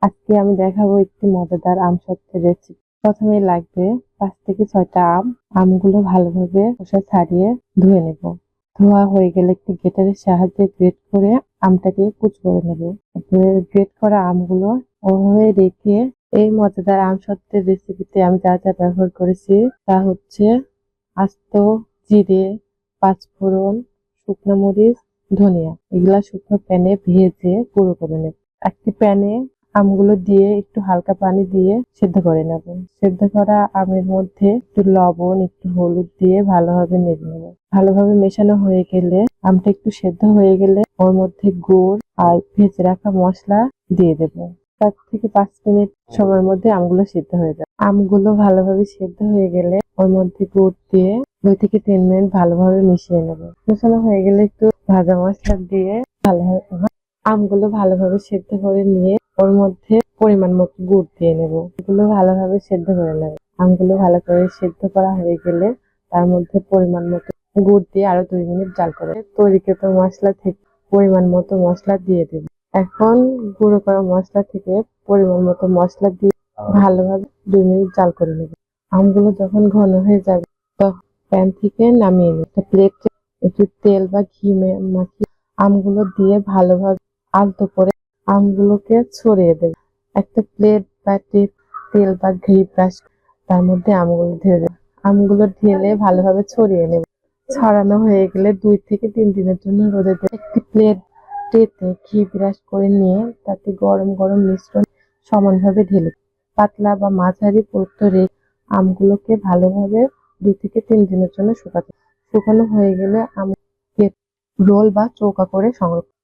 আজকে আমি দেখাবো একটি মজাদার আম সত্ত্বের রেসিপি। প্রথমে লাগবে 5 থেকে 6টা আম। আমগুলো ভালোভাবে খোসা ছাড়িয়ে ধুয়ে নেব। ধোয়া হয়ে গেলে একটি গ্রেটারের সাহায্যে গ্রেট করে আমটাকে কুচি করে নেব। তারপরে গ্রেট করা আমগুলো ওভাবে রেখে এই মজাদার আম সত্ত্বের রেসিপিতে আমি যা যা ব্যবহার করেছি তা হচ্ছে আস্ত জিরে, পাঁচফোড়ন, শুকনো মরিচ, ধনিয়া। এগুলা শুকনো প্যানে ভেজে গুঁড়ো করে নেব। একটি প্যানে আমগুলো দিয়ে একটু হালকা পানি দিয়ে সেদ্ধ করে নেব। সেদ্ধ করা আমের মধ্যে একটু লবণ, একটু হলুদ দিয়ে ভালোভাবে নেড়ে নেব। ভালোভাবে মেশানো হয়ে গেলে আমটা একটু সেদ্ধ হয়ে গেলে ওর মধ্যে গুড় আর ভেজে রাখা মশলা দিয়ে দেব। 4 থেকে 5 মিনিট সময়ের মধ্যে আমগুলো সিদ্ধ হয়ে যাবে। আমগুলো ভালোভাবে সেদ্ধ হয়ে গেলে ওর মধ্যে গুড় দিয়ে 2 থেকে 3 মিনিট ভালোভাবে মিশিয়ে নেব। মেশানো হয়ে গেলে একটু ভাজা মশলা দিয়ে ভালোভাবে আমগুলো ভালোভাবে সেদ্ধ করে নিয়ে ওর মধ্যে পরিমাণ মতো গুড় দিয়ে নেব। এগুলো ভালোভাবে সেদ্ধ করে নেব। আমগুলো ভালো করে সেদ্ধ করা হয়ে গেলে তার মধ্যে পরিমাণ মতো গুড় দিয়ে আরো 2 মিনিট জাল করে তৈরিকৃত মশলা থেকে পরিমাণ মতো মশলা দিয়ে দেব। এখন গুঁড়ো করা মশলা থেকে পরিমাণ মতো মশলা দিয়ে ভালোভাবে 2 মিনিট জাল করে নেব। আমগুলো যখন ঘন হয়ে যাবে তখন প্যান থেকে নামিয়ে নেব। একটা প্লেটে একটু তেল বা ঘি মাখিয়ে আমগুলো দিয়ে ভালোভাবে আলতো করে আমগুলোকে ছড়িয়ে দেব। একটা প্লেট বা তেল বা ঘি ব্রাশ তার মধ্যে আমগুলো ঢেলে দেব। আমগুলো ঢেলে ভালোভাবে ছড়িয়ে নেব। ছড়ানো হয়ে গেলে 2 থেকে 3 দিনের জন্য রোদে দেব। একটি প্লেটে ঘি ব্রাশ করে নিয়ে তাতে গরম গরম মিশ্রণ সমানভাবে ঢেলে দেব। পাতলা বা মাঝারি পুরুত্ব রেখে আমগুলোকে ভালোভাবে 2 থেকে 3 দিনের জন্য শুকানো হয়ে গেলে আমকে রোল বা চৌকা করে সংরক্ষণ